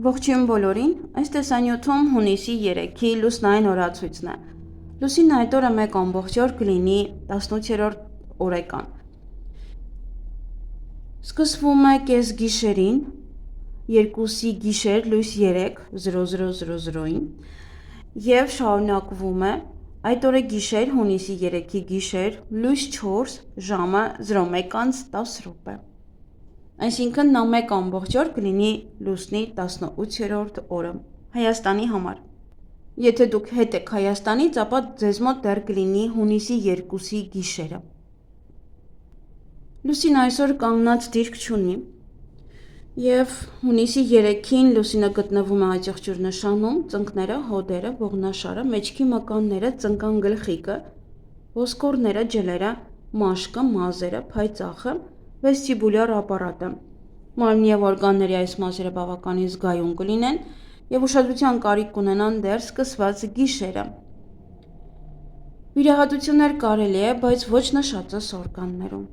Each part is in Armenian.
Ողջույն բոլորին, այս տեսանյութում հունիսի 3-ի լուսնային օրացույցն է։ Լուսինն այդ օրը 1 օր կլինի 18-րդ օրեկան։ Սկսվում է կեսգիշերին, 2-ի գիշեր լույս 3:00:00-ին և շարունակվում է այդ օրը գիշեր հունիսի 3-ի գիշեր լույս 4 ժամը 01:10։ Այսինքն նա 1 օր կլինի լուսնի 18-րդ օրը Հայաստանի համար։ Եթե դուք հետ եք Հայաստանից, ապա ձեզ մոտ դեռ կլինի հունիսի 2-ի գիշերը։ Լուսինը այսօր կանգնած դիրք չունի, և հունիսի 3-ին լուսինը գտնվում է աճեղջյուր նշանում, ծնկները, հոդերը, ողնաշարը, մեջքի մկանները, ծնկան գլխիկը, ոսկորները, ջլերը, մաշկը, մազերը, փայծաղը, վեստիբուլյար ապարատը։ Մարմնի և օրգանների այս մասերը բավականին զգայուն կլինեն և ուշադրության կարիք կունենան դեռ սկսված գիշերը։ Վիրահատություններ կարելի է, բայց ոչ նշածս օրգաններում։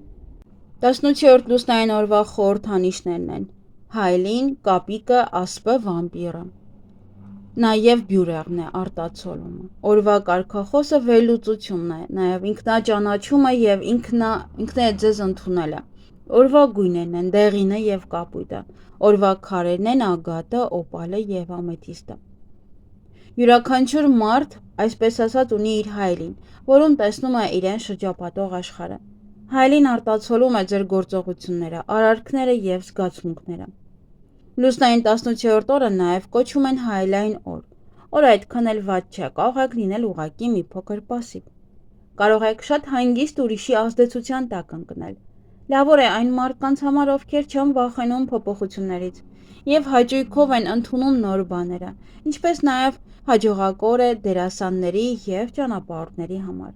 18-րդ լուսնային օրվա խորհրդանիշներն են հայլին, կապիկը, ասպը, վամպիրը։ Նաև բյուրեղն է, արտացոլումը։ Օրվա կարգախոսը վերլուծությունն է, նաև ինքնաճանաչումը և ինքներդ ձեզ ընդունելը։ Օրվա գույներն են դեղինը և կապույտը։ Օրվա քարերն են ագատը, օպալը և ամեթիստը։ Յուրաքանչյուր մարդ, այսպես ասած, ունի իր հայլին, որում տեսնում է իրեն շրջապատող աշխարհը։ Հայլին արտացոլում է ձեր գործողությունները, արարքները և զգացմունքները։ Լուսնային 18-րդ օրը նաև կոչում են հայլային օր։ Օրը այդքան էլ վատ չէ, կարող եք լինել ուղղակի մի փոքր պասիվ։ Կարող եք շատ հանգիստ ուրիշի ազդեցության տակ ընկնել։ Լավ օր է այն մարդկանց համար, ովքեր չեն վախենում փոփոխություններից և հաճույքով են ընդունում նոր բաները, ինչպես նաև հաջողակ օր է դերասանների և ճանապարհորդների համար։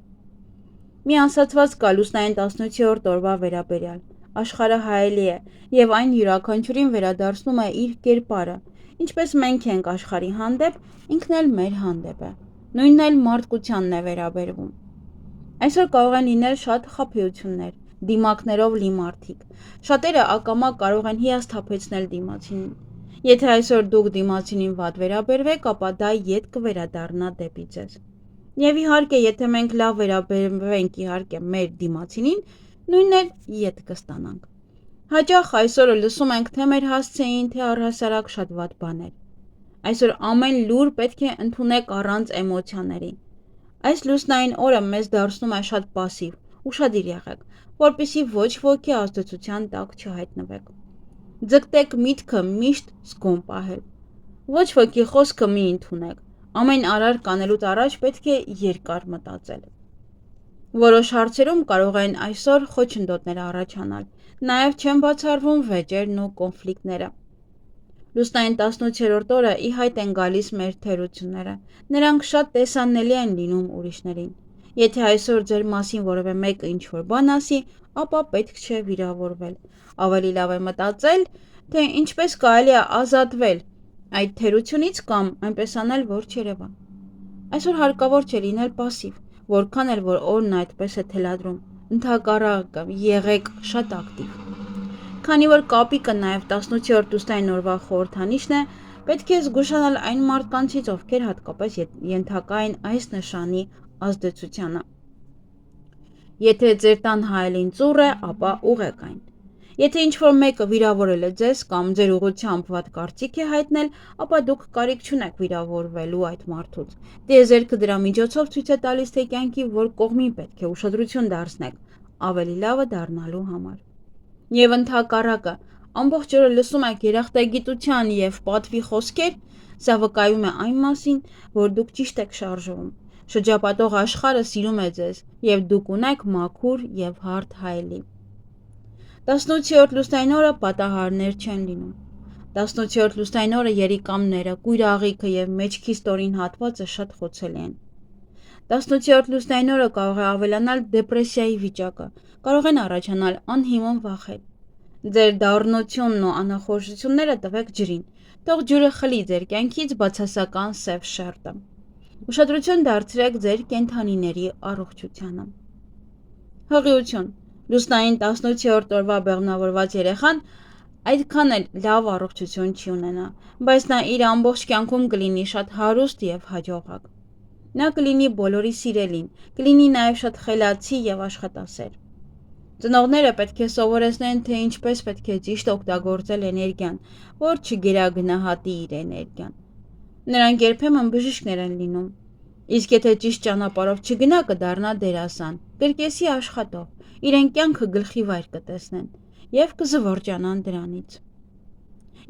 Մի ասացված կա լուսնային 18-րդ օրվա վերաբերյալ. աշխարհը հայելի է, և այն յուրաքանչյուրին վերադարձնում է իր կերպարը, ինչպես մենք ենք աշխարհի հանդեպ, ինքն էլ մեր հանդեպ է։ Նույնն էլ մարդկությանն է վերաբերվում։ Այսօր կարող են լինել շատ խաբեություններ, դիմակներով լի մարդիկ։ Շատերը ակամա կարող են հիասթափեցնել դիմացինին։ Եթե այսօր դուք դիմացինին վատ վերաբերվեք, ապա դա ետ կվերադառնա դեպի ձեզ։ Եվ իհարկե, եթե մենք լավ վերաբերվենք մեր դիմացինին, նույնն էլ ետ կստանանք։ Հաճախ այսօր լսում ենք թե մեր հասցեին, թե առհասարակ շատ վատ բաներ։ Այսօր ամեն լուր պետք է ընդունեք առանց էմոցիաների։ Այս լուսնային օրը մեզ դարձնում է շատ պասիվ, ուշադիր եղեք, որպեսզի ոչ ոքի ազդեցության տակ չհայտնվեք։ Ձգտեք միտքը միշտ զգոն պահել։ Ոչ ոքի խոսքը մի ընդունեք։ Ամեն արարք անելուց առաջ պետք է երկար մտածել։ Որոշ հարցերում կարող են այսօր խոչընդոտներ առաջանալ, նաև չեն բացառվում վեճերն ու կոնֆլիկտները։ Լուսնային 18-րդ օրը ի հայտ են գալիս մեր թերությունները, նրանք շատ տեսանելի են լինում ուրիշներին։ Եթե այսօր ձեր մասին որևէ մեկը ինչ-որ բան ասի, ապա պետք չէ վիրավորվել։ Ավելի լավ է մտածել, թե ինչպես կարելի է ազատվել այդ թերությունից կամ այնպես անել, որ չերևա։ Այսօր հարկավոր չէ լինել պասիվ, որքան էլ որ օրն այդպես է թելադրում։ Ընդհակառակը, եղեք շատ ակտիվ։ Քանի որ կապիկը նաև 18-րդ լուսնային օրվա խորհրդանիշն է, պետք է զգուշանալ այն մարդկանցից, ովքեր հատկապես ենթակա են այս նշանի ազդեցությանը։ Եթե ձեր տան հայելին ծուռ է, ապա ուղղեք այն։ Եթե ինչ-որ մեկը վիրավորել է ձեզ կամ ձեր ուղղությամբ վատ կարծիք է հայտնել, ապա դուք կարիք չունեք վիրավորվելու այդ մարդուց։ Տիեզերքը դրա միջոցով ցույց է տալիս, թե կյանքի որ կողմին պետք է ուշադրություն դարձնեք ավելի լավը դառնալու համար։ Եվ ընդհակառակը, ամբողջ օրը լսում եք երախտագիտության և պատվի խոսքեր, սա վկայում է այն մասին, որ դուք ճիշտ եք շարժվում։ Շրջապատող աշխարհը սիրում է ձեզ, և դուք ունեք մաքուր և հարթ հայելի։ 18-րդ լուսնային օրը պատահարներ չեն լինում։ 18-րդ լուսնային օրը երիկամները, կույր աղիքը և մեջքի ստորին հատվածը շատ խոցելի են։ 18-րդ լուսնային օրը կարող է ավելանալ դեպրեսիայի վիճակը, կարող են առաջանալ անհիմն վախեր։ Ձեր դառնությունն ու անախորժությունները տվեք ջրին, թող ջուրը խլի ձեր կյանքից բացասական սև շերտը։ Ուշադրություն դարձրեք ձեր կենդանիների առողջությանը։ Հղիություն։ Լուսնային 18-րդ օրվա բեղմնավորված երեխան Այդքան էլ լավ առողջություն չի ունենա, բայց նա իր ամբողջ կյանքում կլինի շատ հարուստ եւ հաջողակ։ Նա կլինի բոլորի սիրելին, կլինի նաև շատ խելացի եւ աշխատասեր։ Ծնողները պետք է սովորեցնեն, թե ինչպես պետք է ճիշտ օգտագործել էներգիան, որ չգերագնահատի իր էներգիան։ Նրանք երբեմն բժիշկներ են լինում, իսկ եթե ճիշտ ճանապարհով չգնա, կդառնա դերասան, կրկեսի աշխատող, իրեն կյանքը գլխի վայր կտեսնեն եւ կզվարճանան դրանից։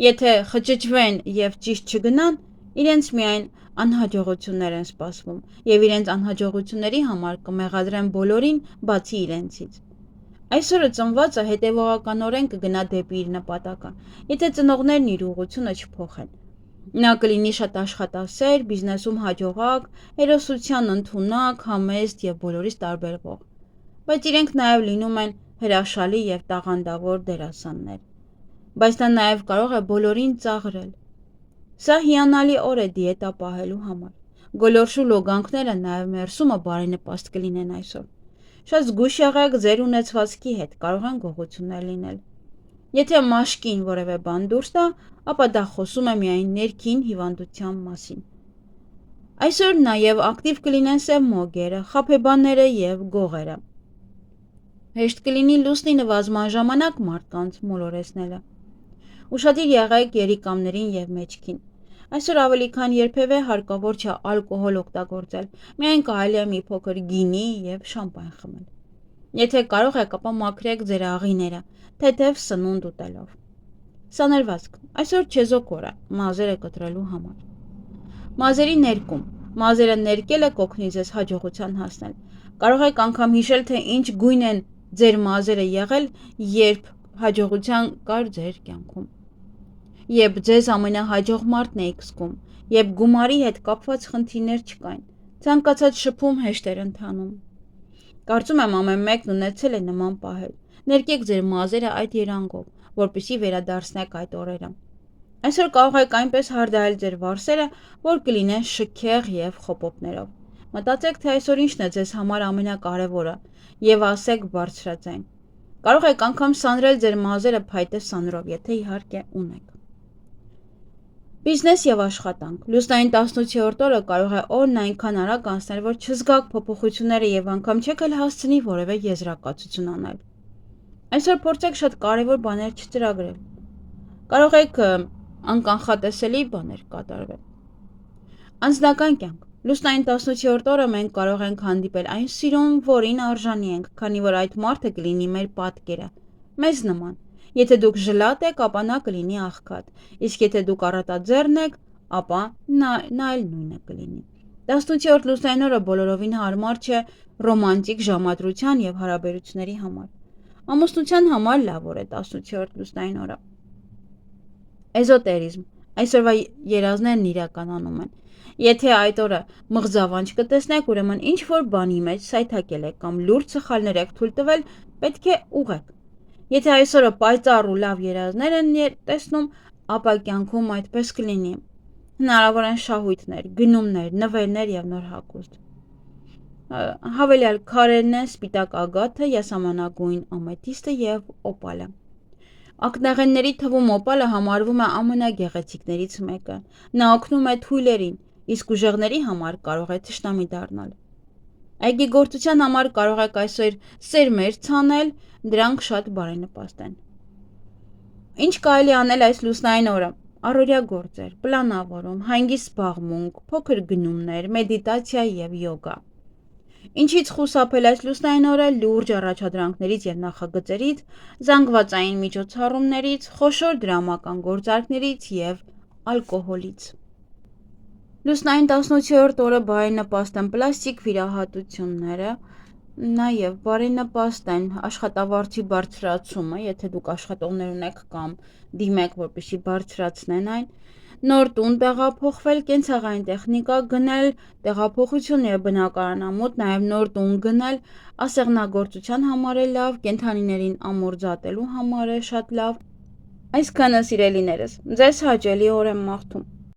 Եթե խճճվեն եւ ճիշտ չգնան, իրենց միայն անհաջողություններ են սպասվում եւ իրենց անհաջողությունների համար կմեղադրեն բոլորին, բացի իրենցից։ Այսօրը ծնվածը հետևողականորեն կգնա դեպի իր նպատակը, եթե ծնողներն իր ուղղությունը չփոխեն։ Նա կլինի շատ աշխատասեր, բիզնեսում հաջողակ, հերոսության ընդունակ, համեստ եւ բոլորից տարբերվող։ Բայց իրենք նաեւ լինում են հրաշալի եւ տաղանդավոր դերասաններ։ Բայց նա նաեւ կարող է բոլորին ծաղրել։ Սա հիանալի օր է դիետա պահելու համար։ Գոլորշու լոգանքները նաեւ մերսումը բարենպաստ կլինեն այսօր։ Շատ զգույշ եղեք ձեր ունեցվածքի հետ, կարող են գողություններ լինել։ Եթե մաշկին որևէ բան դուրս տա, ապա դա խոսում է միայն ներքին հիվանդության մասին։ Այսօր նաև ակտիվ կլինեն սև մոգերը, խաբեբաները եւ գողերը։ Հեշտ կլինի լուսնի նվազման ժամանակ մարդկանց մոլորեսնելը։ Ուշադիր եղեք երիկամներին եւ մեջքին։ Այսօր ավելի քան երբևէ հարկավոր չէ ալկոհոլ օգտագործել, միայն կարելի է մի փոքր գինի եւ շամպայն խմել։ Եթե կարող եք, ապա մաքրեք ձեր աղիները, թեթև սնունդ ուտելով։ Սանրվածք, այսօր չեզոք օր է, մազերը կտրելու համար։ Մազերի ներկում, մազերը ներկելը կօգնի ձեզ հաջողության հասնել։ Կարող եք անգամ հիշել, թե ինչ գույն են ձեր մազերը եղել, երբ հաջողության կար ձեր կյանքում։ Երբ ձեզ ամենահաջող մարդն եք զգում, երբ գումարի հետ կապված խնդիրներ չկային, ցանկացած շփում հեշտ էր ընթանում։ Կարծում եմ ամեն մեկն ունեցել է նման պահեր։ Ներկեք ձեր մազերը այդ երանգով, որպեսզի վերադարձնեք այդ օրերը։ Այսօր կարող եք այնպես հարդարել ձեր վարսերը, որ կլինեն շքեղ եւ խոպոպներով։ Մտածեք, թե այսօր ինչն է ձեզ համար ամենակարևորը եւ ասեք բարձրաձայն։ Կարող եք անգամ սանրել ձեր մազերը փայտե սանրով, եթե իհարկե ունեք։ Բիզնես եւ աշխատանք։ Լուսնային 18-րդ օրը կարող է օրն այնքան արագ անցնել, որ չզգաք փոփոխությունները եւ անգամ չեք էլ հասցնի որևէ եզրակացություն անել։ Այսօր փորձեք շատ կարևոր բաներ չծրագրել։ Կարող եք անկանխատեսելի բաներ կատարվել։ Անձնական կյանք։ Լուսնային 18-րդ օրը մենք կարող ենք հանդիպել այն սիրուն, որին արժանի ենք, քանի որ այդ մարդը կլինի մեր պատկերը, մեզ նման։ Եթե դուք ժլատ եք, ապա նա կլինի աղքատ, իսկ եթե դուք առատաձեռն եք, ապա նա էլ նույնը կլինի։ 18-րդ լուսնային օրը բոլորովին հարմար չէ ռոմանտիկ ժամադրության եւ հարաբերությունների համար։ Ամուսնության համար լավ օր է 18-րդ լուսնային օրը։ Էզոտերիզմ։ Այսօրվա երազներն իրականանում են։ Եթե այդ օրը մղձավանջ կտեսնեք, ուրեմն ինչ որ բանի մեջ սայթակել եք կամ լուրջ սխալներ եք թույլ տվել, պետք է ուղղեք։ Եթե այսօրը պայծառ ու լավ երազներ են տեսնում, ապա կյանքում այդպես կլինի։ Հնարավոր են շահույթներ, գնումներ, նվերներ եւ նոր հագուստ։ Հավելյալ քարերն են սպիտակ ագաթը, յասամանագույն ամեթիստը եւ օպալը։ Ակնաղենների թվում օպալը համարվում է ամենագեղեցիկներից մեկը։ Նա օգնում է թույլերին, իսկ ուժեղների համար կարող է թշնամի դառնալ։ Այգեգործության համար կարող եք այսօր սերմեր ցանել, դրանք շատ բարենպաստ են։ Ինչ կարելի անել այս լուսնային օրը։ Առօրյա գործեր, պլանավորում, հանգիստ զբաղմունք, փոքր գնումներ, մեդիտացիա եւ յոգա։ Ինչից խուսափել այս լուսնային օրը լուրջ առաջադրանքներից եւ նախագծերից, զանգվածային միջոցառումներից, խոշոր դրամական գործարքներից եւ ալկոհոլից։ Լուսնային 18-րդ օրը բարենպաստ են պլաստիկ վիրահատությունները, նաեւ բարենպաստ են աշխատավարձի բարձրացումը, եթե դուք աշխատողներ ունեք կամ դիմեք, որպեսզի բարձրացնեն այն, նոր տուն տեղափոխվել, կենցաղային տեխնիկա գնել, տեղափոխություն եւ բնակարանամոտ, նաեւ նոր տուն գնել, ասեղնագործության համար է լավ, կենդանիներին ամորձատելու համար է շատ լավ։ Այսքանը սիրելիներս, ձեզ հաճելի օր եմ մաղթում։